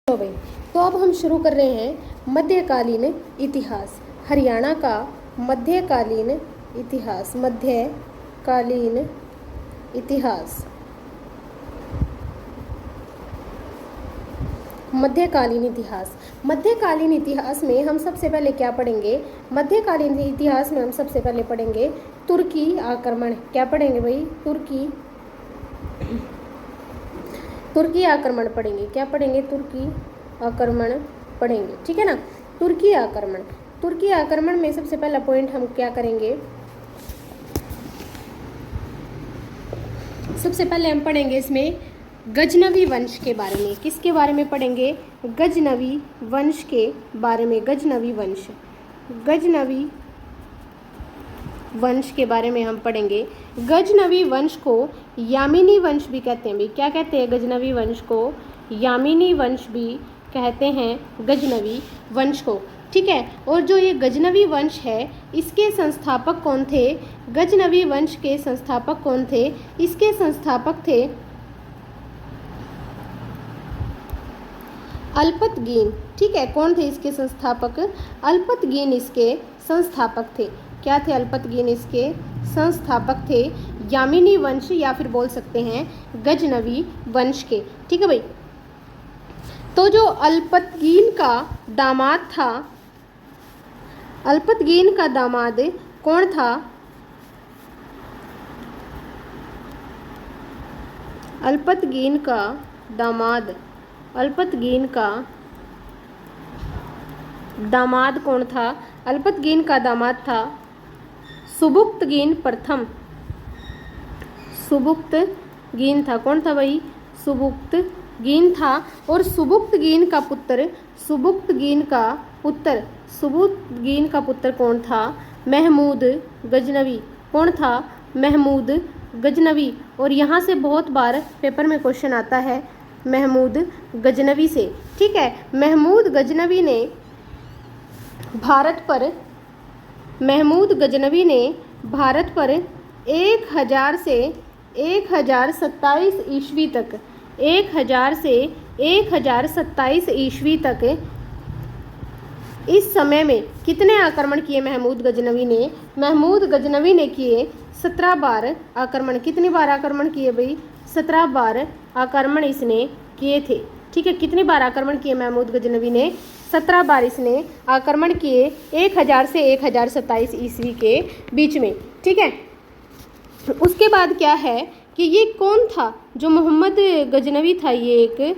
तो भाई, तो अब हम शुरू कर रहे हैं मध्यकालीन इतिहास। हरियाणा का मध्यकालीन इतिहास। मध्यकालीन इतिहास। मध्यकालीन इतिहास। मध्यकालीन इतिहास में हम सबसे पहले क्या पढ़ेंगे? मध्यकालीन इतिहास में हम सबसे पहले पढ़ेंगे तुर्की आक्रमण। क्या पढ़ेंगे भाई? तुर्की आक्रमण पढ़ेंगे। क्या पढ़ेंगे? तुर्की आक्रमण पढ़ेंगे। ठीक है ना? तुर्की आक्रमण। तुर्की आक्रमण में सबसे पहला पॉइंट हम क्या करेंगे? सबसे पहले हम पढ़ेंगे इसमें गजनवी वंश के बारे में। किसके बारे में पढ़ेंगे? गजनवी वंश के बारे में। गजनवी वंश के बारे में हम पढ़ेंगे। गजनवी वंश को यामिनी वंश भी कहते हैं। भी क्या कहते हैं? गजनवी वंश को यामिनी वंश भी कहते हैं। गजनवी वंश को, ठीक है। और जो ये गजनवी वंश है, इसके संस्थापक कौन थे? गजनवी वंश के संस्थापक कौन थे? इसके संस्थापक थे अल्पतगीन। ठीक है, कौन थे इसके संस्थापक? अल्पतगीन इसके संस्थापक थे। क्या थे? अल्पतगीन इसके संस्थापक थे यामिनी वंश, या फिर बोल सकते हैं गजनवी वंश के। ठीक है भाई। तो जो अल्पतगीन का दामाद था, अल्पतगीन का दामाद कौन था? अल्पतगीन का दामाद, अल्पतगीन का दामाद कौन था? अल्पतगीन का दामाद था सुबुक्तगीन प्रथम। सुबुक्तगीन था। कौन था भाई? सुबुक्तगीन था। और सुबुक्तगीन का पुत्र, सुबुक्तगीन का पुत्र कौन था? महमूद गजनवी। कौन था? महमूद गजनवी। और यहाँ से बहुत बार पेपर में क्वेश्चन आता है महमूद गजनवी से। ठीक है, महमूद गजनवी ने भारत पर 1000 से 1027 ईस्वी तक, 1000 से 1027 ईस्वी तक, इस समय में कितने आक्रमण किए महमूद गजनवी ने? महमूद गजनवी ने किए 17 बार आक्रमण। कितनी बार आक्रमण किए भाई? 17 बार आक्रमण इसने किए थे। ठीक है, कितनी बार आक्रमण किए महमूद गजनवी ने? 17 बार इसने आक्रमण किए 1000 से 1027 ईस्वी के बीच में। ठीक है, उसके बाद क्या है कि ये कौन था? जो मोहम्मद गजनवी था, ये एक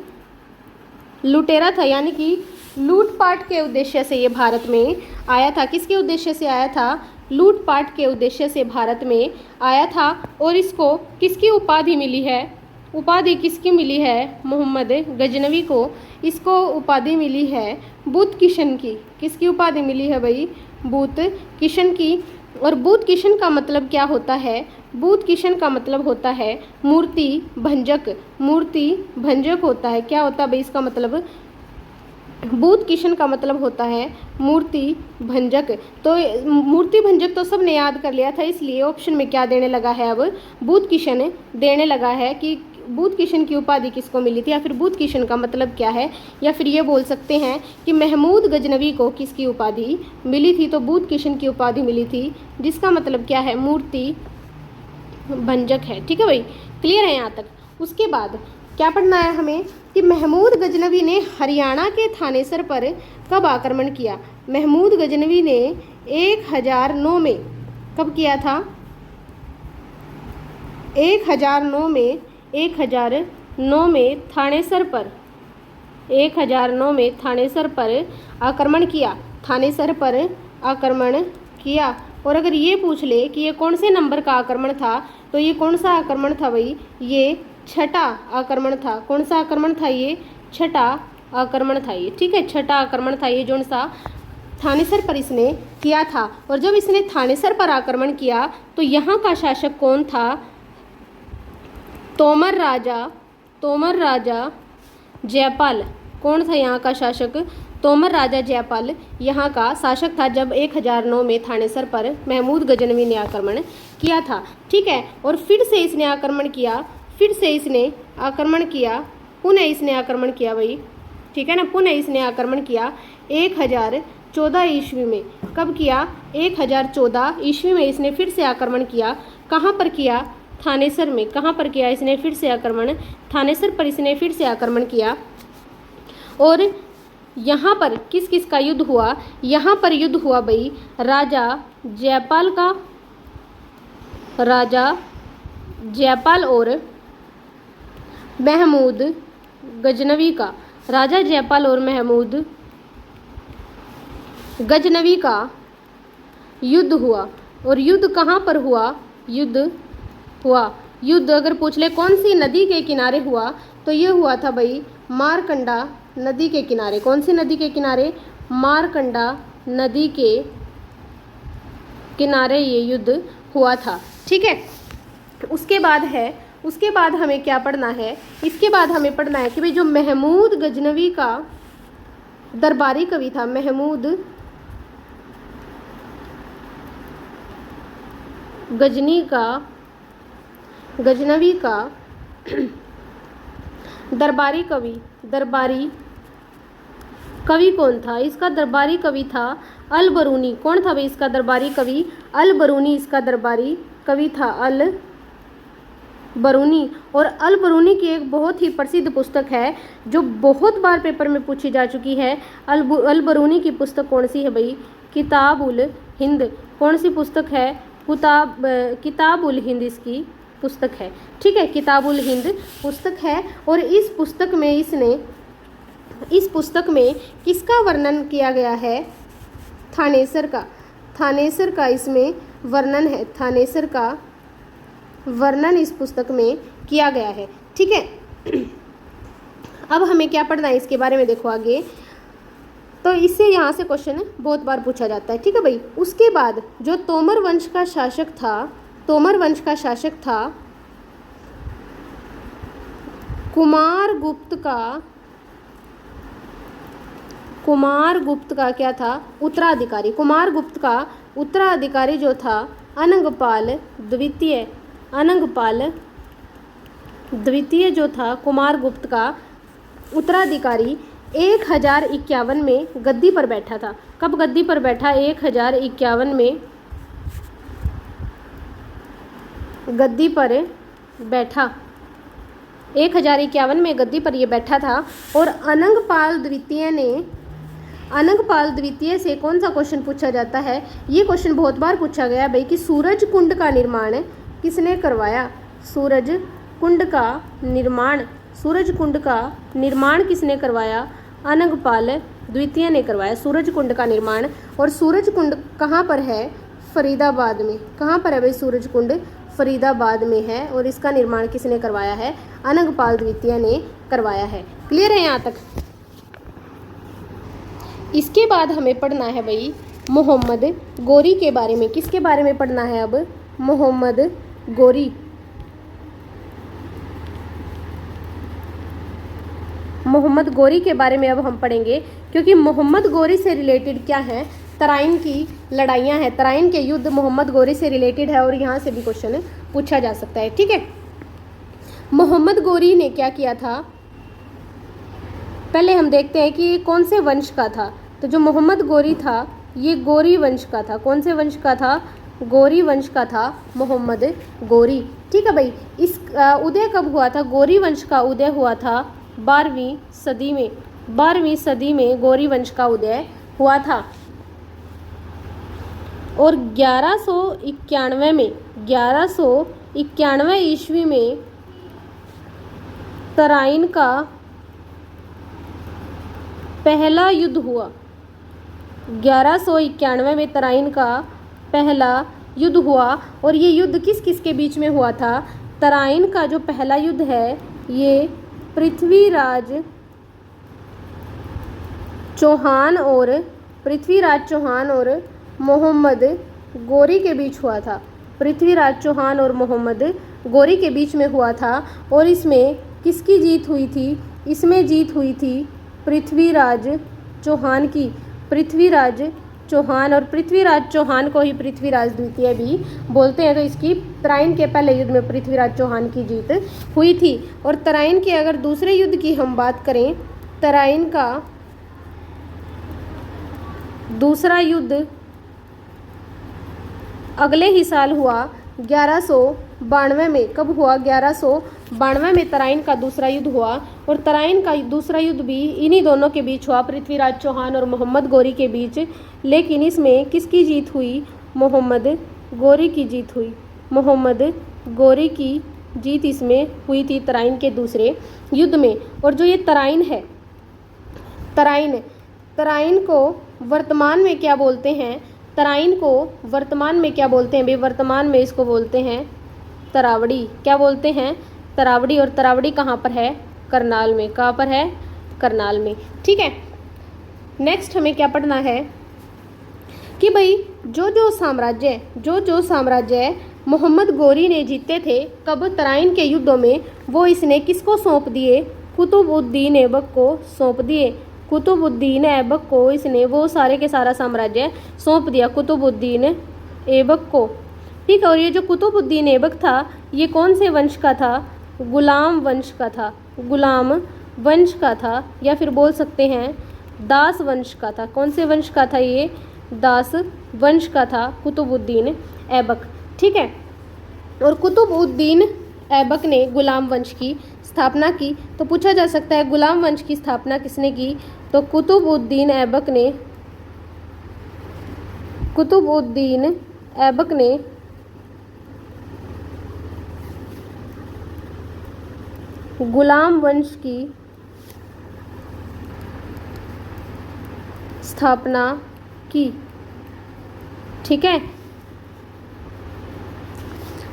लुटेरा था, यानी कि लूटपाट के उद्देश्य से ये भारत में आया था। किसके उद्देश्य से आया था? लूटपाट के उद्देश्य से भारत में आया था। और इसको किसकी उपाधि मिली है? उपाधि किसकी मिली है? मोहम्मद गजनवी को इसको उपाधि मिली है बुत किशन की। किसकी उपाधि मिली है भाई? बुत किशन की। और बुत किशन का मतलब क्या होता है? बुत किशन का मतलब होता है मूर्ति भंजक। मूर्ति भंजक होता है। क्या होता है भाई इसका मतलब? बुत किशन का मतलब होता है मूर्ति भंजक। तो मूर्ति भंजक तो सबने याद कर लिया था, इसलिए ऑप्शन में क्या देने लगा है? अब बुत किशन देने लगा है कि बुत किशन की उपाधि किसको मिली थी, या फिर बुत किशन का मतलब क्या है। या फिर ये बोल सकते हैं कि महमूद गजनवी को किसकी उपाधि मिली थी? तो बुत किशन की उपाधि मिली थी, जिसका मतलब क्या है? मूर्ति भंजक है। ठीक है भाई, क्लियर है यहाँ तक? उसके बाद क्या पढ़ना है हमें कि महमूद गजनवी ने हरियाणा के थानेसर पर कब आक्रमण किया? महमूद गजनवी ने 1009 में कब किया था? 1009 में थानेसर पर, 1009 में थानेसर पर आक्रमण किया। थानेसर पर आक्रमण किया। और अगर ये पूछ ले कि ये कौन से नंबर का आक्रमण था, तो ये कौन सा आक्रमण था भाई? ये छठा आक्रमण था। कौन सा आक्रमण था? ये छठा आक्रमण था ये। ठीक है, छठा आक्रमण था ये, जो सा थानेसर पर इसने किया था। और जब इसने थानेसर पर आक्रमण किया तो यहाँ का शासक कौन था? तोमर राजा जयपाल। कौन था यहाँ का शासक? तोमर राजा जयपाल यहाँ का शासक था, जब 1009 में थानेसर पर महमूद गजनवी ने आक्रमण किया था। ठीक है, और फिर से इसने आक्रमण किया, पुनः इसने आक्रमण किया भाई। ठीक है ना। पुनः इसने आक्रमण किया 1014 ईस्वी में। कब किया? 1014 ईस्वी में इसने फिर से आक्रमण किया। कहाँ पर किया? थानेसर में। कहाँ पर किया इसने फिर से आक्रमण? थानेसर पर इसने फिर से आक्रमण किया। और यहाँ पर किस किस का युद्ध हुआ? यहाँ पर युद्ध हुआ भाई राजा जयपाल का, राजा जयपाल और महमूद गजनवी का। राजा जयपाल और महमूद गजनवी का युद्ध हुआ। और युद्ध कहाँ पर हुआ? युद्ध अगर पूछ ले कौन सी नदी के किनारे हुआ, तो ये हुआ था भाई मारकंडा नदी के किनारे। कौन सी नदी के किनारे? मारकंडा नदी के किनारे ये युद्ध हुआ था। ठीक है। उसके बाद हमें क्या पढ़ना है? इसके बाद हमें पढ़ना है कि भाई जो महमूद गजनवी का दरबारी कवि था, महमूद गजनवी का दरबारी कवि कौन था? इसका दरबारी कवि था अल बरूनी। कौन था भाई इसका दरबारी कवि? अल बरूनी इसका दरबारी कवि था, अल बरूनी। और अल बरूनी की एक बहुत ही प्रसिद्ध पुस्तक है जो बहुत बार पेपर में पूछी जा चुकी है। अल बरूनी की पुस्तक कौन सी है भाई? किताब उल हिंद। कौन सी पुस्तक है? किताब उल हिंद इसकी पुस्तक है। ठीक है, किताब उल हिंद पुस्तक है। और इस पुस्तक में किसका वर्णन किया गया है? थानेसर का इसमें वर्णन है। थानेसर का वर्णन इस पुस्तक में किया गया है। ठीक है। अब हमें क्या पढ़ना है इसके बारे में देखो आगे। तो इससे यहाँ से क्वेश्चन बहुत बार पूछा जाता है। ठीक है भाई। उसके बाद जो तोमर वंश का शासक था कुमार गुप्त का क्या था? उत्तराधिकारी। कुमार गुप्त का उत्तराधिकारी जो था अनंगपाल द्वितीय जो था कुमार गुप्त का उत्तराधिकारी 1051 में गद्दी पर बैठा था। कब गद्दी पर बैठा? 1051 में गद्दी पर बैठा। 1051 में गद्दी पर ये बैठा था। और अनंगपाल द्वितीय से कौन सा क्वेश्चन पूछा जाता है? ये क्वेश्चन बहुत बार पूछा गया भाई कि सूरज कुंड का निर्माण किसने करवाया? सूरज कुंड का निर्माण किसने करवाया? अनंगपाल द्वितीय ने करवाया सूरज कुंड का निर्माण। और सूरज कुंड कहाँ पर है? फरीदाबाद में। कहाँ पर है भाई सूरज कुंड? फरीदाबाद में है। और इसका निर्माण किसने करवाया है? अनंगपाल द्वितीय ने करवाया है। क्लियर है यहाँ तक? इसके बाद हमें पढ़ना है भाई मोहम्मद गोरी के बारे में। किसके बारे में पढ़ना है अब? मोहम्मद गोरी। मोहम्मद गोरी के बारे में अब हम पढ़ेंगे, क्योंकि मोहम्मद गोरी से रिलेटेड क्या है? तराइन की लड़ाइयाँ हैं। तराइन के युद्ध मोहम्मद गोरी से रिलेटेड है और यहाँ से भी क्वेश्चन पूछा जा सकता है। ठीक है। मोहम्मद गोरी ने क्या किया था? पहले हम देखते हैं कि ये कौन से वंश का था। तो जो मोहम्मद गोरी था ये गोरी वंश का था। कौन से वंश का था? गोरी वंश का था मोहम्मद गोरी। ठीक है भाई। इस उदय कब हुआ था? गोरी वंश का उदय हुआ था 12वीं सदी में। 12वीं सदी में गोरी वंश का उदय हुआ था। और 1191 ईस्वी में तराइन का पहला युद्ध हुआ। 1191 में तराइन का पहला युद्ध हुआ। और ये युद्ध किस किस के बीच में हुआ था? तराइन का जो पहला युद्ध है ये पृथ्वीराज चौहान और मोहम्मद गोरी के बीच हुआ था। पृथ्वीराज चौहान और मोहम्मद गोरी के बीच में हुआ था। और इसमें किसकी जीत हुई थी? इसमें जीत हुई थी पृथ्वीराज चौहान की। पृथ्वीराज चौहान, और पृथ्वीराज चौहान को ही पृथ्वीराज द्वितीय भी बोलते हैं। तो इसकी तराइन के पहले युद्ध में पृथ्वीराज चौहान की जीत हुई थी। और तराइन के अगर दूसरे युद्ध की हम बात करें तराइन का दूसरा युद्ध अगले ही साल हुआ 1192 में। कब हुआ? 1192 में तराइन का दूसरा युद्ध हुआ। और तराइन का दूसरा युद्ध भी इन्हीं दोनों के बीच हुआ, पृथ्वीराज चौहान और मोहम्मद गौरी के बीच। लेकिन इसमें किसकी जीत हुई? मोहम्मद गौरी की जीत हुई। मोहम्मद गौरी की जीत इसमें हुई थी तराइन के दूसरे युद्ध में। और जो ये तराइन है, तराइन को वर्तमान में क्या बोलते हैं? तराइन को वर्तमान में क्या बोलते हैं भाई? वर्तमान में इसको बोलते हैं तरावड़ी। क्या बोलते हैं? तरावड़ी। और तरावड़ी कहाँ पर है? करनाल में। कहाँ पर है? करनाल में। ठीक है, नेक्स्ट हमें क्या पढ़ना है कि भाई जो साम्राज्य मोहम्मद गौरी ने जीते थे कब? तराइन के युद्धों में, वो इसने किसको सौंप दिए? कुतुबुद्दीन ऐबक को सौंप दिए। कुतुबुद्दीन ऐबक को इसने वो सारे के सारा साम्राज्य सौंप दिया कुतुबुद्दीन ऐबक को। ठीक है, और ये जो कुतुबुद्दीन ऐबक था ये कौन से वंश का था? गुलाम वंश का था। गुलाम वंश का था, या फिर बोल सकते हैं दास वंश का था। कौन से वंश का था ये? दास वंश का था कुतुबुद्दीन ऐबक। ठीक है, और कुतुबुद्दीन ऐबक ने गुलाम वंश की स्थापना की। तो पूछा जा सकता है गुलाम वंश की स्थापना किसने की? तो कुतुबुद्दीन ऐबक ने गुलाम वंश की स्थापना की। ठीक है,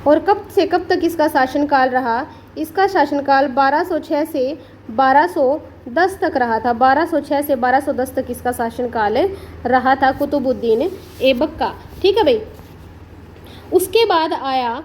और कब से कब तक इसका शासनकाल रहा? इसका शासनकाल 1206 से 1210 तक रहा था। 1206 से 1210 तक इसका शासनकाल रहा था कुतुबुद्दीन ऐबक का। ठीक है भाई, उसके बाद आया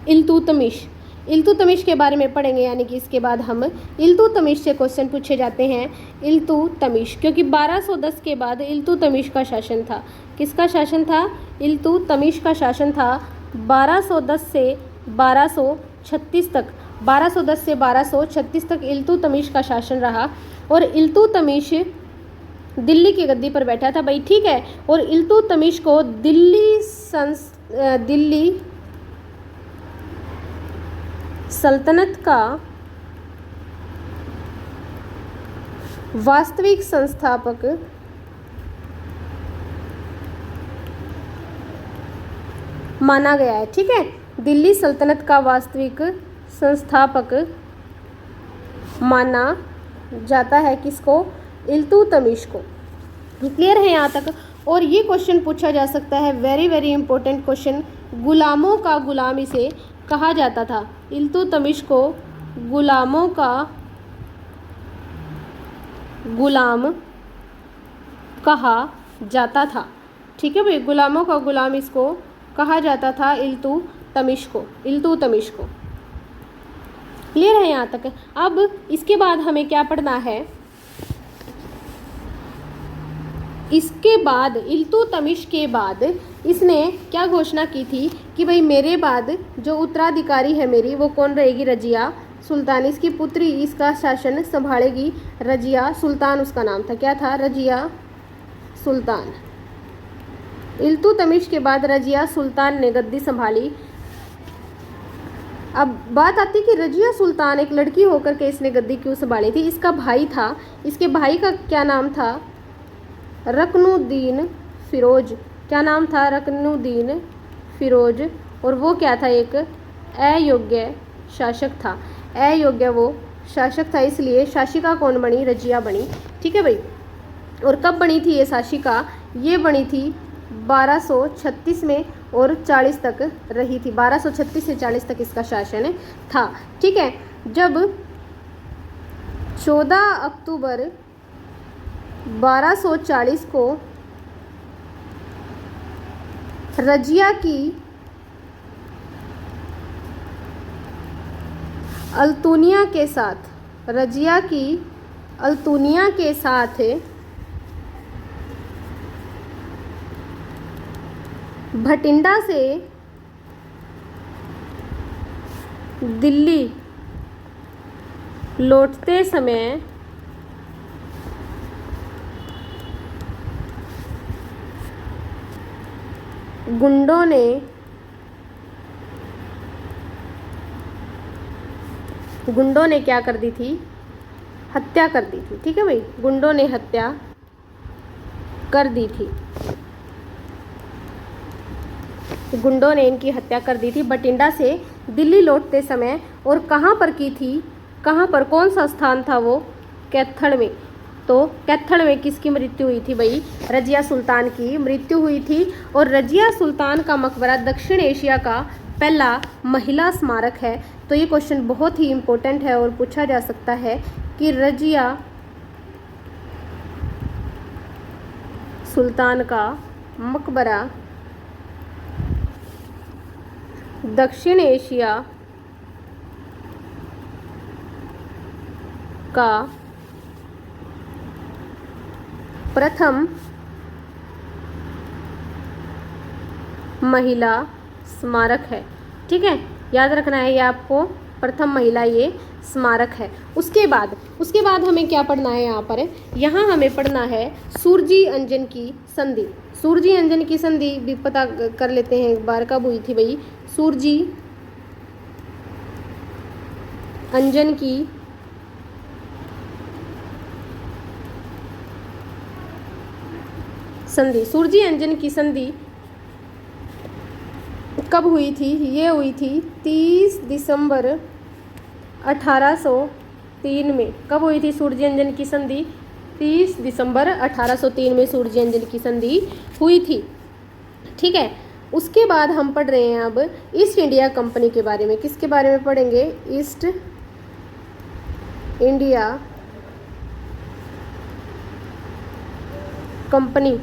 इल्तुतमिश। इल्तुतमिश के बारे में पढ़ेंगे, यानी कि इसके बाद हम इल्तुतमिश से क्वेश्चन पूछे जाते हैं। इल्तुतमिश, क्योंकि 1210 के बाद इल्तुतमिश का शासन था। किसका शासन था? इल्तुतमिश का शासन था 1210 से 1236 तक। 1210 से 1236 तक इल्तुतमिश का शासन रहा। और इल्तुतमिश दिल्ली की गद्दी पर बैठा था भाई। ठीक है, और इल्तुतमिश को दिल्ली सल्तनत का वास्तविक संस्थापक माना गया है। ठीक है, दिल्ली सल्तनत का वास्तविक संस्थापक माना जाता है किसको? इल्तुतमिश को। क्लियर है यहाँ तक? और ये क्वेश्चन पूछा जा सकता है, वेरी वेरी इंपॉर्टेंट क्वेश्चन। गुलामों का गुलाम इसे कहा जाता था। इल्तुतमिश को गुलामों का गुलाम कहा जाता था। ठीक है भाई, गुलामों का गुलाम इसको कहा जाता था इल्तुतमिश को। क्लियर है यहाँ तक? अब इसके बाद हमें क्या पढ़ना है? इसके बाद इल्तुतमिश के बाद इसने क्या घोषणा की थी कि भाई मेरे बाद जो उत्तराधिकारी है मेरी, वो कौन रहेगी? रजिया सुल्तान। इसकी पुत्री इसका शासन संभालेगी। रजिया सुल्तान उसका नाम था। क्या था? रजिया सुल्तान। इल्तुतमिश के बाद रजिया सुल्तान ने गद्दी संभाली। अब बात आती कि रजिया सुल्तान एक लड़की होकर के इसने गद्दी क्यों संभाली थी? इसका भाई था, इसके भाई का क्या नाम था? रकनुद्दीन फिरोज। क्या नाम था? रकनुद्दीन फिरोज। और वो क्या था? एक अयोग्य शासक था। अयोग्य वो शासक था, इसलिए शासिका कौन बनी? रजिया बनी। ठीक है भाई, और कब बनी थी ये शासिका? ये बनी थी 1236 में और 40 तक रही थी। 1236 से 40 तक इसका शासन था। ठीक है, जब 14 अक्टूबर 1240 को रजिया की अल्तुनिया के साथ भटिंडा से दिल्ली लौटते समय गुंडों ने क्या कर दी थी? हत्या कर दी थी। ठीक है भाई, गुंडों ने हत्या कर दी थी, गुंडों ने इनकी हत्या कर दी थी बठिंडा से दिल्ली लौटते समय। और कहाँ पर की थी? कहाँ पर, कौन सा स्थान था वो? कैथल में। तो कैथल में किसकी मृत्यु हुई थी भाई? रजिया सुल्तान की मृत्यु हुई थी। और रजिया सुल्तान का मकबरा दक्षिण एशिया का पहला महिला स्मारक है। तो ये क्वेश्चन बहुत ही इम्पोर्टेंट है और पूछा जा सकता है कि रजिया सुल्तान का मकबरा दक्षिण एशिया का प्रथम महिला स्मारक है। ठीक है, याद रखना है ये आपको, प्रथम महिला ये स्मारक है। उसके बाद हमें क्या पढ़ना है यहाँ हमें पढ़ना है सूरजी अंजन की संधि। सूरजी अंजन की संधि भी पता कर लेते हैं एक बार, कब हुई थी भाई? सूरजी अंजन की संधि, सूरजी अंजन की संधि कब हुई थी? ये हुई थी 30 दिसंबर 1803 में। कब हुई थी सूरजी अंजन की संधि? 30 दिसंबर 1803 में सूरजी अंजन की संधि हुई थी। ठीक है, उसके बाद हम पढ़ रहे हैं अब ईस्ट इंडिया कंपनी के बारे में। किसके बारे में पढ़ेंगे? East India company.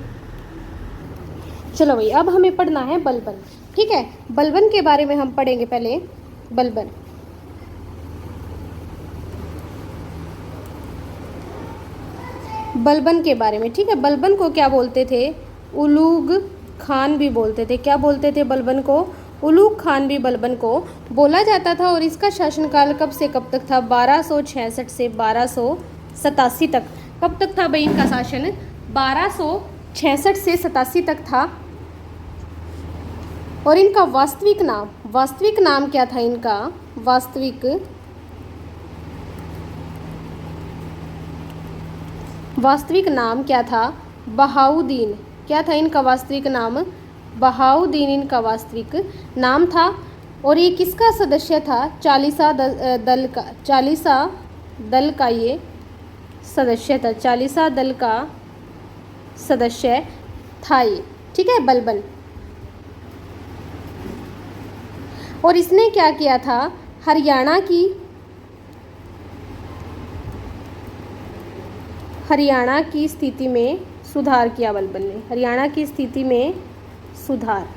चलो भाई, अब हमें पढ़ना है बलबन। ठीक है, बलबन के बारे में हम पढ़ेंगे पहले। बलबन के बारे में। ठीक है, बलबन को क्या बोलते थे? उलूग खान भी बोलते थे। क्या बोलते थे बलबन को? उलूग खान भी बलबन को बोला जाता था। और इसका शासनकाल कब से कब तक था? 1266 से 1287 तक। कब तक था भाई इनका शासन? 1266 से 87 तक था। और इनका वास्तविक नाम क्या था? इनका वास्तविक नाम क्या था? बहाउद्दीन। क्या था इनका वास्तविक नाम? बहाउद्दीन इनका वास्तविक नाम था। और ये किसका सदस्य था? चालीसा दल का ये सदस्य था। चालीसा दल का सदस्य था ये। ठीक है, बलबन। और इसने क्या किया था? हरियाणा की स्थिति में सुधार किया बलबन ने। हरियाणा की स्थिति में सुधार।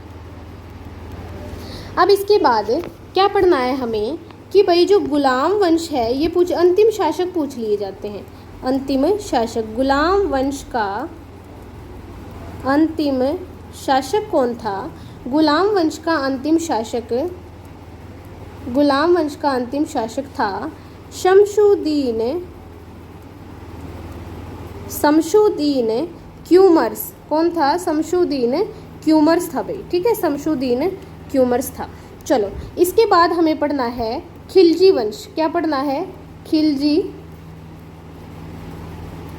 अब इसके बाद क्या पढ़ना है हमें कि भाई जो गुलाम वंश है ये अंतिम शासक पूछ लिए जाते हैं। अंतिम शासक, गुलाम वंश का अंतिम शासक कौन था? गुलाम वंश का अंतिम शासक था शमशुद्दीन क्यूमर्स। कौन था? शमशुद्दीन क्यूमर्स था भाई। ठीक है, शमशुद्दीन क्यूमर्स था। चलो, इसके बाद हमें पढ़ना है खिलजी वंश। क्या पढ़ना है? खिलजी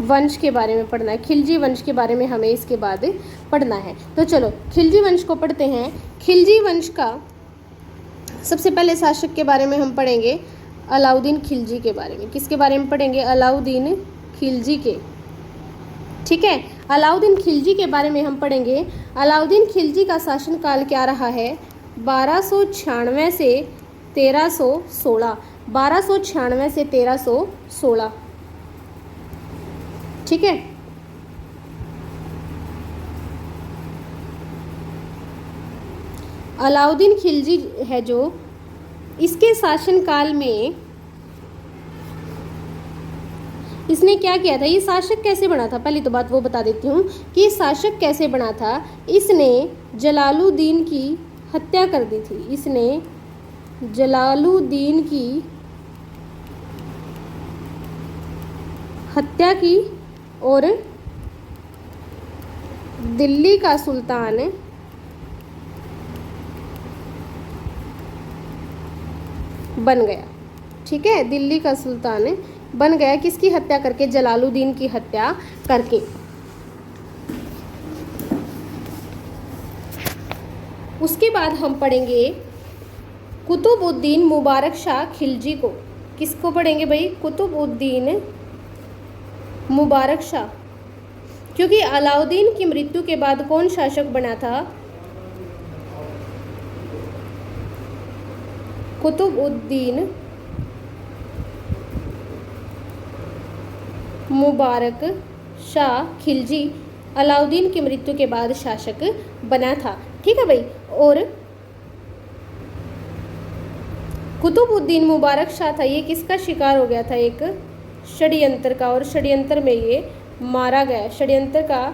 वंश के बारे में पढ़ना है। खिलजी वंश के बारे में हमें इसके बाद पढ़ना है। तो चलो खिलजी वंश को पढ़ते हैं। खिलजी वंश का सबसे पहले शासक के बारे में हम पढ़ेंगे अलाउद्दीन खिलजी के बारे में। किसके बारे में पढ़ेंगे? अलाउद्दीन खिलजी के। ठीक है, अलाउद्दीन खिलजी के बारे में हम पढ़ेंगे। अलाउद्दीन खिलजी का शासनकाल क्या रहा है? 1296 से 1316। 1296 से 1316। ठीक है, अलाउद्दीन खिलजी है जो, इसके शासनकाल में इसने क्या किया था? ये शासक कैसे बना था? पहली तो बात वो बता देती हूँ कि ये शासक कैसे बना था। इसने जलालुद्दीन की हत्या कर दी थी। इसने जलालुद्दीन की हत्या की और दिल्ली का सुल्तान बन गया। ठीक है, दिल्ली का सुल्तान बन गया, किसकी हत्या करके? जलालुद्दीन की हत्या करके। उसके बाद हम पढ़ेंगे कुतुबुद्दीन मुबारक शाह खिलजी को। किसको पढ़ेंगे भाई? कुतुबुद्दीन मुबारक शाह। क्योंकि अलाउद्दीन की मृत्यु के बाद कौन शासक बना था? कुतुबुद्दीन मुबारक शाह खिलजी अलाउद्दीन की मृत्यु के बाद शासक बना था। ठीक है भाई। और कुतुबुद्दीन मुबारक शाह था, ये किसका शिकार हो गया था? एक षड्यंत्र का, और षड्यंत्र में ये मारा गया। षड्यंत्र का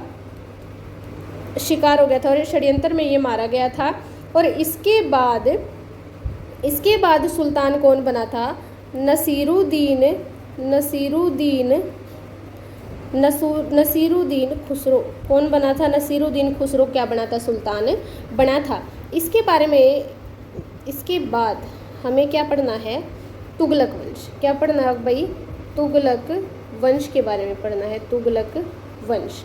शिकार हो गया था और षड्यंत्र में ये मारा गया था। और इसके बाद सुल्तान कौन बना था? नसीरुद्दीन खुसरो। कौन बना था? नसीरुद्दीन खुसरो क्या बना था? सुल्तान बना था। इसके बारे में, इसके बाद हमें क्या पढ़ना है? तुगलक वंश। क्या पढ़ना है भाई? तुगलक वंश के बारे में पढ़ना है। तुगलक वंश।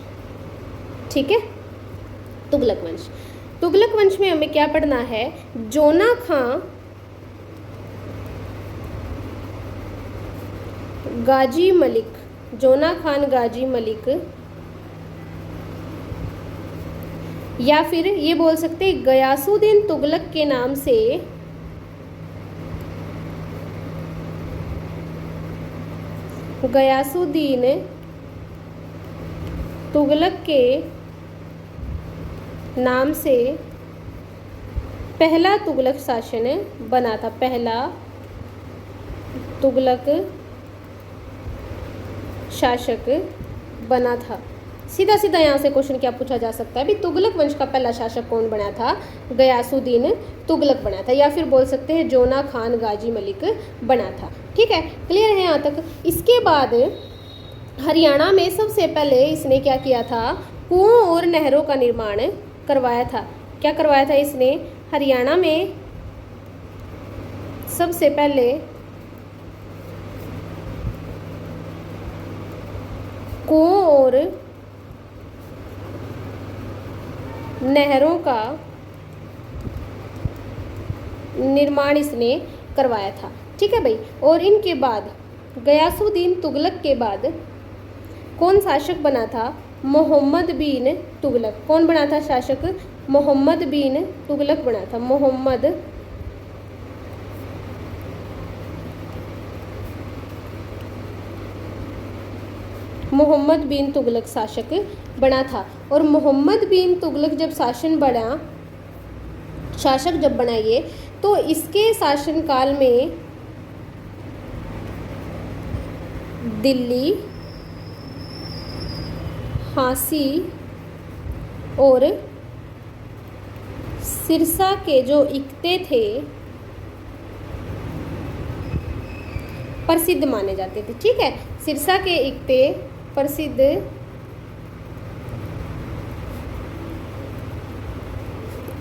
ठीक है, तुगलक वंश। तुगलक वंश में हमें क्या पढ़ना है? जोना खां गाजी मलिक, जोना खान गाजी मलिक, या फिर ये बोल सकते हैं गयासुद्दीन तुगलक के नाम से गयासुद्दीन तुगलक के नाम से पहला तुगलक शासन बना था। पहला तुगलक शासक बना था। सीधा सीधा यहाँ से क्वेश्चन क्या पूछा जा सकता है? भी तुगलक वंश का पहला शासक कौन बना था? गयासुद्दीन तुगलक बना था, या फिर बोल सकते हैं जोना खान गाजी मलिक बना था। ठीक है, क्लियर है यहाँ तक? इसके बाद हरियाणा में सबसे पहले इसने क्या किया था? कुओं और नहरों का निर्माण करवाया था। क्या करवाया था इसने? हरियाणा में सबसे पहले कुओं और नहरों का निर्माण इसने करवाया था। ठीक है भाई। और इनके बाद गयासुद्दीन तुगलक के बाद कौन शासक बना था? मोहम्मद बिन तुगलक। कौन बना था शासक? मोहम्मद बिन तुगलक बना था। मोहम्मद बिन तुगलक शासक बना था। और मोहम्मद बिन तुगलक जब शासक जब बना ये, तो इसके शासनकाल में दिल्ली, झांसी और सिरसा के जो इक्ते थे प्रसिद्ध माने जाते थे। ठीक है, सिरसा के इक्ते प्रसिद्ध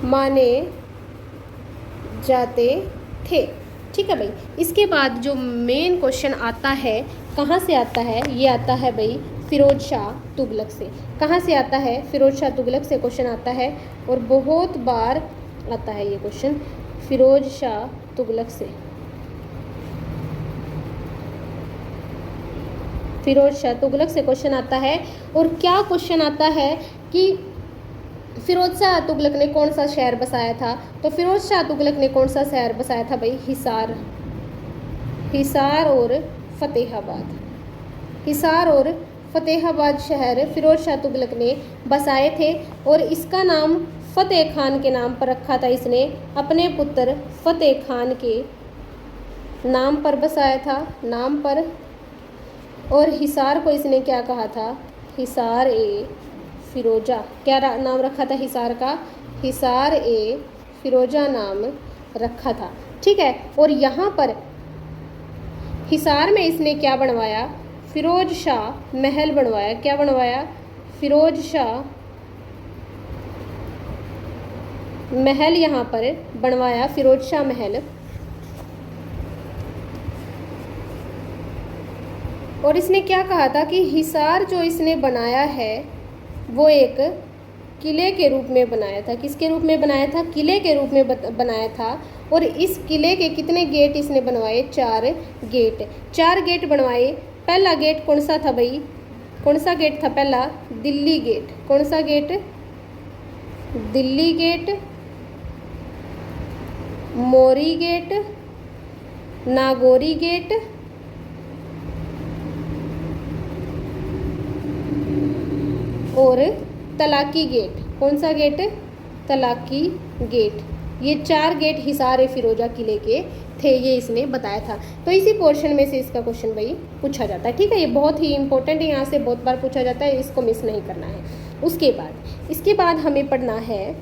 माने जाते थे। ठीक है भाई। इसके बाद जो मेन क्वेश्चन आता है, कहाँ से आता है? ये आता है भाई फिरोज शाह तुगलक से। कहाँ से आता है? फिरोज शाह तुगलक से क्वेश्चन आता है, और बहुत बार आता है ये क्वेश्चन फिरोज शाह तुगलक से। फिरोज शाह तुगलक से क्वेश्चन आता है। और क्या क्वेश्चन आता है कि फिरोज शाह तुगलक ने कौन सा शहर बसाया था? तो फिरोज शाह तुगलक ने कौन सा शहर बसाया था भाई? हिसार और फतेहाबाद। हिसार और फतेहाबाद शहर फिरोज शाह तुगलक ने बसाए थे। और इसका नाम फतेह खान के नाम पर रखा था। इसने अपने पुत्र फतेह खान के नाम पर बसाया था, नाम पर। और हिसार को इसने क्या कहा था? हिसार ए फिरोजा। क्या नाम रखा था हिसार का? हिसार ए फिरोजा नाम रखा था। ठीक है। और यहाँ पर हिसार में इसने क्या बनवाया? फिरोज शाह महल बनवाया। क्या बनवाया? फिरोज शाह महल यहाँ पर बनवाया, फिरोज शाह महल। और इसने क्या कहा था कि हिसार जो इसने बनाया है वो एक किले के रूप में बनाया था। किसके रूप में बनाया था? किले के रूप में बनाया था। और इस किले के कितने गेट इसने बनवाए? 4 गेट। 4 गेट बनवाए। पहला गेट कौन सा था भाई? कौन सा गेट था पहला? दिल्ली गेट। कौन सा गेट? दिल्ली गेट, मोरी गेट, नागौरी गेट और तलाकी गेट। कौन सा गेट? तलाकी गेट। ये 4 गेट हिसार फिरोजा किले के थे, ये इसने बताया था। तो इसी पोर्शन में से इसका क्वेश्चन भाई पूछा जाता है। ठीक है, ये बहुत ही इंपॉर्टेंट है, यहाँ से बहुत बार पूछा जाता है, इसको मिस नहीं करना है। इसके बाद हमें पढ़ना है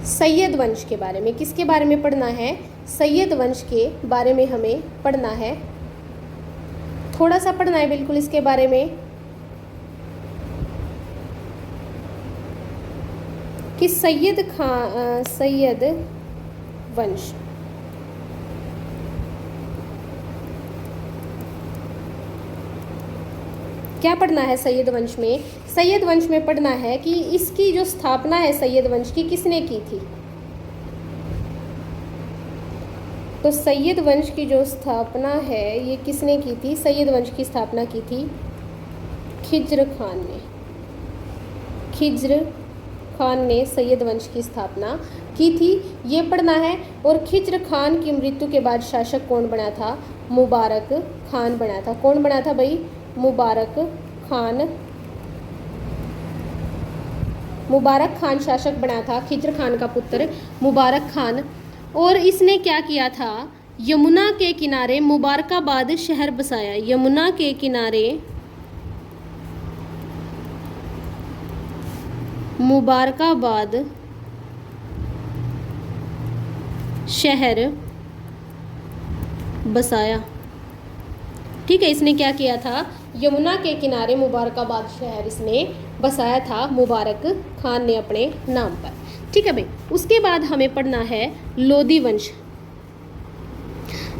सैयद वंश के बारे में। किसके बारे में पढ़ना है? सैयद वंश के बारे में हमें पढ़ना है। थोड़ा सा पढ़ना है बिल्कुल इसके बारे में कि सैयद वंश क्या पढ़ना है सैयद वंश में? सैयद वंश में पढ़ना है कि इसकी जो स्थापना है सैयद वंश की किसने की थी। तो सैयद वंश की जो स्थापना है ये किसने की थी? सैयद वंश की स्थापना की थी खिज्र खान ने। खिज्र खान ने सैयद वंश की स्थापना की थी, ये पढ़ना है। और खिज्र खान की मृत्यु के बाद शासक कौन बना था? मुबारक खान बना था। कौन बना था भाई? मुबारक खान। मुबारक खान शासक बना था, खिज्र खान का पुत्र मुबारक खान। और इसने क्या किया था? यमुना के किनारे मुबारकाबाद शहर बसाया। यमुना के किनारे मुबारकाबाद शहर बसाया। ठीक है, इसने क्या किया था? यमुना के किनारे मुबारकाबाद शहर इसने बसाया था मुबारक खान ने अपने नाम पर। ठीक है भाई, उसके बाद हमें पढ़ना है लोधी वंश।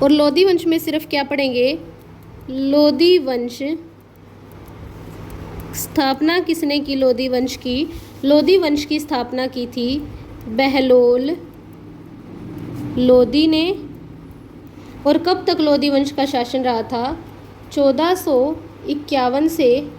और लोधी वंश में सिर्फ क्या पढ़ेंगे? लोधी वंश स्थापना किसने की? लोधी वंश की। लोधी वंश की स्थापना की थी बहलोल लोधी ने। और कब तक लोधी वंश का शासन रहा था? 1451 से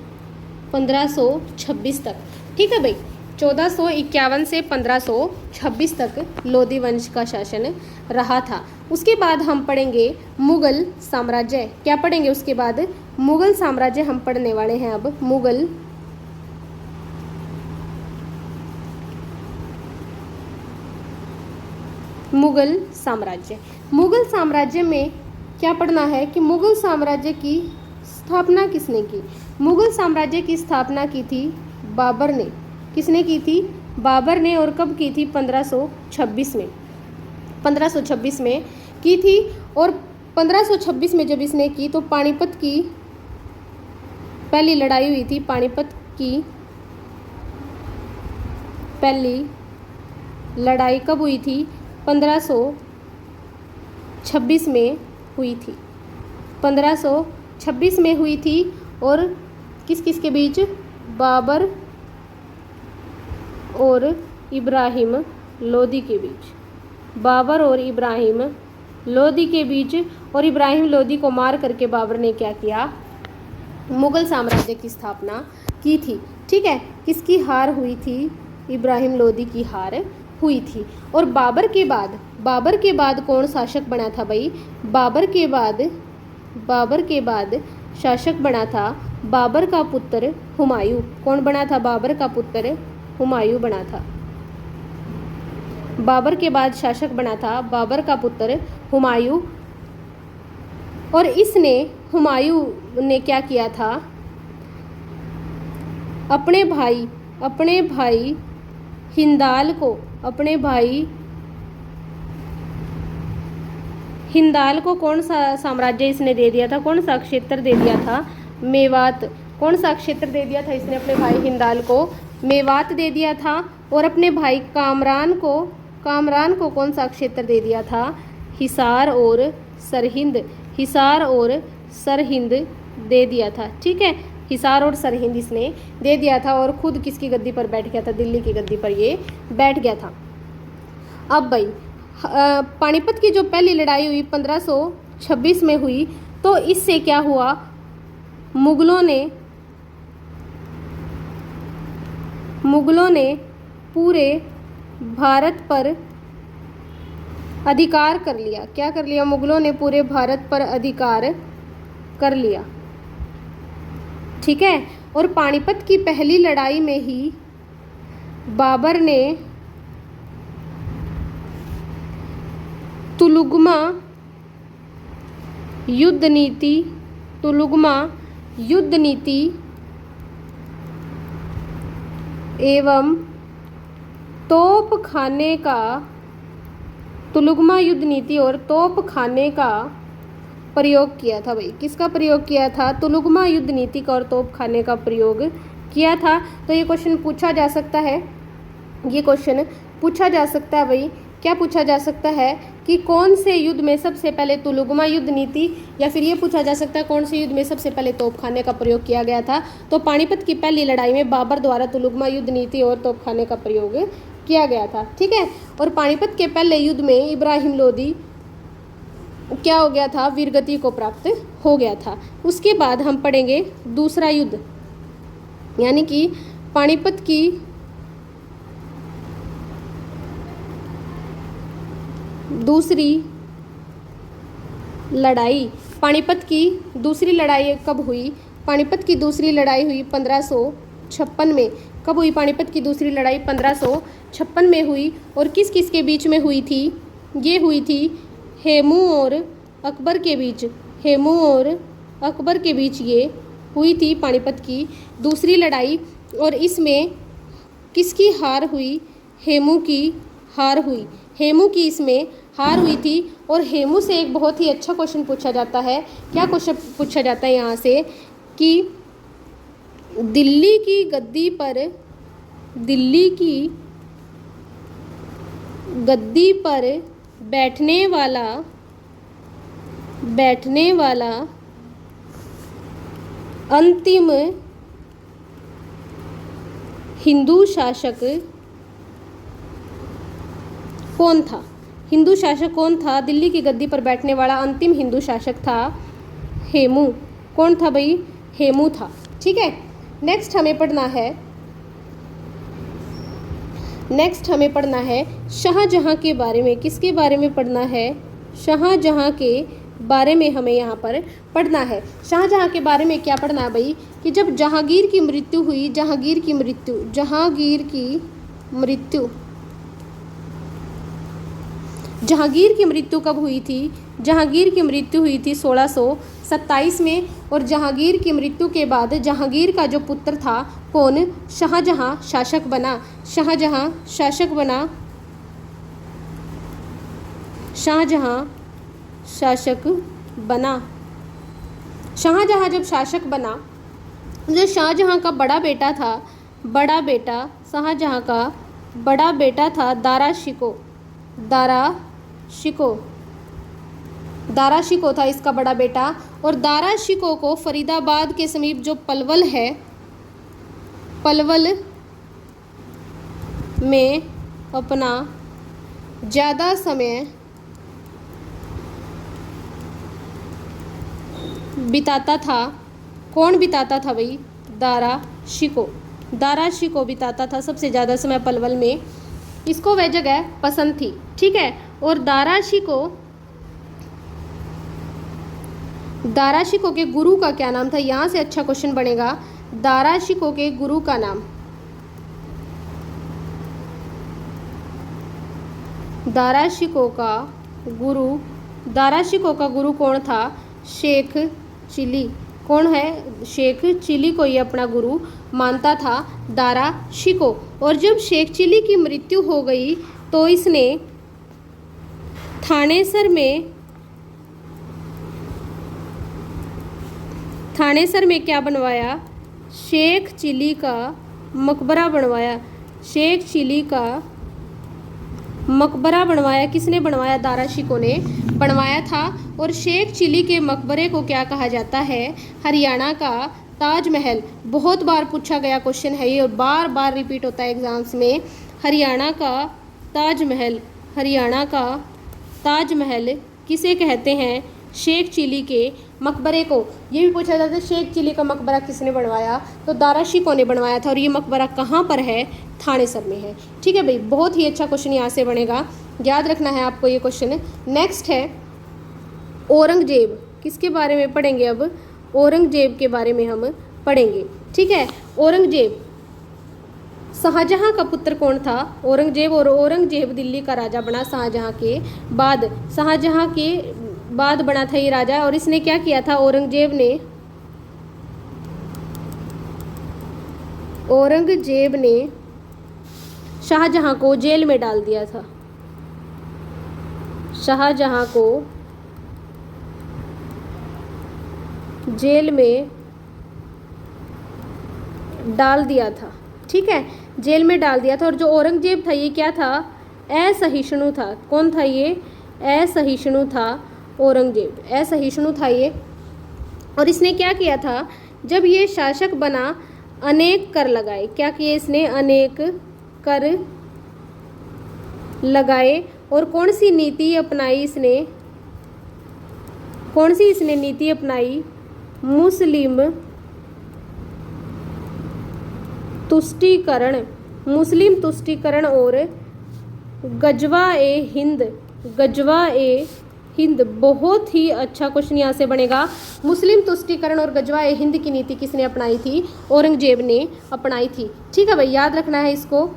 1526 तक। ठीक है भाई, 1451 से 1526 तक लोधी वंश का शासन रहा था। उसके बाद हम पढ़ेंगे मुगल साम्राज्य। क्या पढ़ेंगे उसके बाद? मुगल साम्राज्य हम पढ़ने वाले हैं अब। मुगल साम्राज्य। मुगल साम्राज्य में क्या पढ़ना है कि मुगल साम्राज्य की स्थापना किसने की? मुगल साम्राज्य की स्थापना की थी बाबर ने। किसने की थी? बाबर ने। और कब की थी? 1526 में। 1526 में की थी। और 1526 में जब इसने की तो पानीपत की पहली लड़ाई हुई थी। पानीपत की पहली लड़ाई कब हुई थी? 1526 में हुई थी। 1526 में हुई थी। और किस किस के बीच? बाबर और इब्राहिम लोदी के बीच। बाबर और इब्राहिम लोदी के बीच। और इब्राहिम लोदी को मार करके बाबर ने क्या किया? मुगल साम्राज्य की स्थापना की थी। ठीक है, किसकी हार हुई थी? इब्राहिम लोदी की हार हुई थी। और बाबर के बाद कौन शासक बना था भाई? बाबर के बाद शासक बना था बाबर का पुत्र हुमायूं। कौन बना था? बाबर का पुत्र हुमायूं बना था। बाबर के बाद शासक बना था बाबर का पुत्र हुमायूं। और इसने हुमायूं ने क्या किया था? अपने भाई हिंदाल को कौन सा साम्राज्य इसने दे दिया था? कौन सा क्षेत्र दे दिया था? मेवात। कौन सा क्षेत्र दे दिया था इसने अपने भाई हिंदाल को? मेवात दे दिया था। और अपने भाई कामरान को कौन सा क्षेत्र दे दिया था? हिसार और सरहिंद, हिसार और सरहिंद दे दिया था। ठीक है, हिसार और सरहिंद इसने दे दिया था और खुद किसकी गद्दी पर बैठ गया था, दिल्ली की गद्दी पर ये बैठ गया था। अब भाई पानीपत की जो पहली लड़ाई हुई 1526 में हुई, तो इससे क्या हुआ, मुगलों ने पूरे भारत पर अधिकार कर लिया। क्या कर लिया, मुगलों ने पूरे भारत पर अधिकार कर लिया। ठीक है, और पानीपत की पहली लड़ाई में ही बाबर ने तुलुगमा युद्ध नीति एवं तोप खाने का, तुलुगमा युद्ध नीति और तोप खाने का प्रयोग किया था। भाई किसका प्रयोग किया था, तुलुगमा युद्ध नीति का और तोप खाने का प्रयोग किया था। तो ये क्वेश्चन पूछा जा सकता है, ये क्वेश्चन पूछा जा सकता है। भाई क्या पूछा जा सकता है कि कौन से युद्ध में सबसे पहले तुलुगमा युद्ध नीति, या फिर ये पूछा जा सकता है कौन से युद्ध में सबसे पहले तोपखाने का प्रयोग किया गया था। तो पानीपत की पहली लड़ाई में बाबर द्वारा तुलुगमा युद्ध नीति और तोपखाने का प्रयोग किया गया था। ठीक है, और पानीपत के पहले युद्ध में इब्राहिम लोदी क्या हो गया था, वीरगति को प्राप्त हो गया था। उसके बाद हम पढ़ेंगे दूसरा युद्ध, यानी कि पानीपत की दूसरी लड़ाई। पानीपत की दूसरी लड़ाई कब हुई, पानीपत की दूसरी लड़ाई हुई 1556 में। कब हुई पानीपत की दूसरी लड़ाई, 1556 में हुई। और किस किस के बीच में हुई थी, ये हुई थी हेमू और अकबर के बीच, हेमू और अकबर के बीच ये हुई थी पानीपत की दूसरी लड़ाई। और इसमें किसकी हार हुई, हेमू की हार हुई, हेमू की इसमें हार हुई थी। और हेमू से एक बहुत ही अच्छा क्वेश्चन पूछा जाता है। क्या क्वेश्चन पूछा जाता है यहाँ से कि दिल्ली की गद्दी पर बैठने वाला अंतिम हिंदू शासक कौन था, हिंदू शासक कौन था, दिल्ली की गद्दी पर बैठने वाला अंतिम हिंदू शासक था हेमू। कौन था भाई, हेमू था। ठीक है, नेक्स्ट हमें पढ़ना है शाहजहां के बारे में। किसके बारे में पढ़ना है, शाहजहां के बारे में हमें यहाँ पर पढ़ना है। शाहजहां के बारे में क्या पढ़ना है भाई, कि जब जहांगीर की मृत्यु हुई, जहांगीर की मृत्यु कब हुई थी, जहांगीर की मृत्यु हुई थी 1627 में। और जहांगीर की मृत्यु के बाद जहांगीर का जो पुत्र था कौन, शाहजहां शासक बना। शाहजहां शासक जब शासक बना, जो शाहजहां का बड़ा बेटा था, शाहजहां का बड़ा बेटा था दारा शिको था इसका बड़ा बेटा। और दारा शिको को फरीदाबाद के समीप जो पलवल है, पलवल में अपना ज़्यादा समय बिताता था। कौन बिताता था भाई, दारा शिको बिताता था सबसे ज़्यादा समय पलवल में। इसको वह जगह पसंद थी। ठीक है, और दारा शिको के गुरु का क्या नाम था, यहाँ से अच्छा क्वेश्चन बनेगा। दारा शिको के गुरु का नाम, दारा शिको का गुरु कौन था, शेख चिली। कौन है, शेख चिली को ये अपना गुरु मानता था, दारा शिको। और जब शेख चिली की मृत्यु हो गई तो इसने थानेसर में क्या बनवाया, शेख चिली का मकबरा बनवाया। शेख चिली का मकबरा बनवाया, किसने बनवाया? दारा शिकोह ने बनवाया था। और शेख चिली के मकबरे को क्या कहा जाता है? हरियाणा का ताजमहल। बहुत बार पूछा गया क्वेश्चन है ये और बार बार रिपीट होता है एग्जाम्स में। हरियाणा का ताजमहल, हरियाणा का ताजमहल किसे कहते हैं? शेख चिली के मकबरे को। ये भी पूछा जाता है शेख चिली का मकबरा किसने बनवाया? तो दारा शिकोह ने बनवाया था। और ये मकबरा कहाँ पर है? थानेसर में है। ठीक है भाई, बहुत ही अच्छा क्वेश्चन यहाँ से बनेगा, याद रखना है आपको ये क्वेश्चन। नेक्स्ट है औरंगजेब। किसके बारे में पढ़ेंगे अब? औरंगजेब के बारे में हम पढ़ेंगे। ठीक है, औरंगजेब शाहजहां का पुत्र कौन था? औरंगजेब। और औरंगजेब दिल्ली का राजा बना शाहजहां के बाद। शाहजहां के बाद बना था ये राजा। और इसने क्या किया था? औरंगजेब ने शाहजहां को जेल में डाल दिया था। शाहजहां को जेल में डाल दिया था। ठीक है, जेल में डाल दिया था। और जो औरंगजेब था ये क्या था? असहिष्णु था। कौन था ये? असहिष्णु था औरंगजेब, असहिष्णु था ये। और इसने क्या किया था? जब ये शासक बना अनेक कर लगाए। क्या किए इसने? अनेक कर लगाए। और कौन सी नीति अपनाई इसने? कौन सी इसने नीति अपनाई? मुस्लिम तुष्टीकरण, मुस्लिम तुष्टीकरण और गजवा ए हिंद, गजवा ए हिंद। बहुत ही अच्छा क्वेश्चन यहाँ से बनेगा। मुस्लिम तुष्टीकरण और गजवा ए हिंद की नीति किसने अपनाई थी? औरंगजेब ने अपनाई थी। ठीक है भाई, याद रखना है इसको।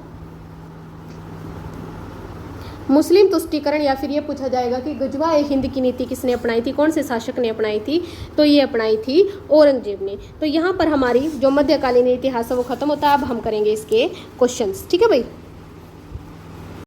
मुस्लिम तुष्टीकरण या फिर ये पूछा जाएगा कि गजवा ए हिंद की नीति किसने अपनाई थी? कौन से शासक ने अपनाई थी? तो ये अपनाई थी औरंगजेब ने। तो यहाँ पर हमारी जो मध्यकालीन इतिहास है वो खत्म होता है। अब हम करेंगे इसके क्वेश्चंस। ठीक है भाई।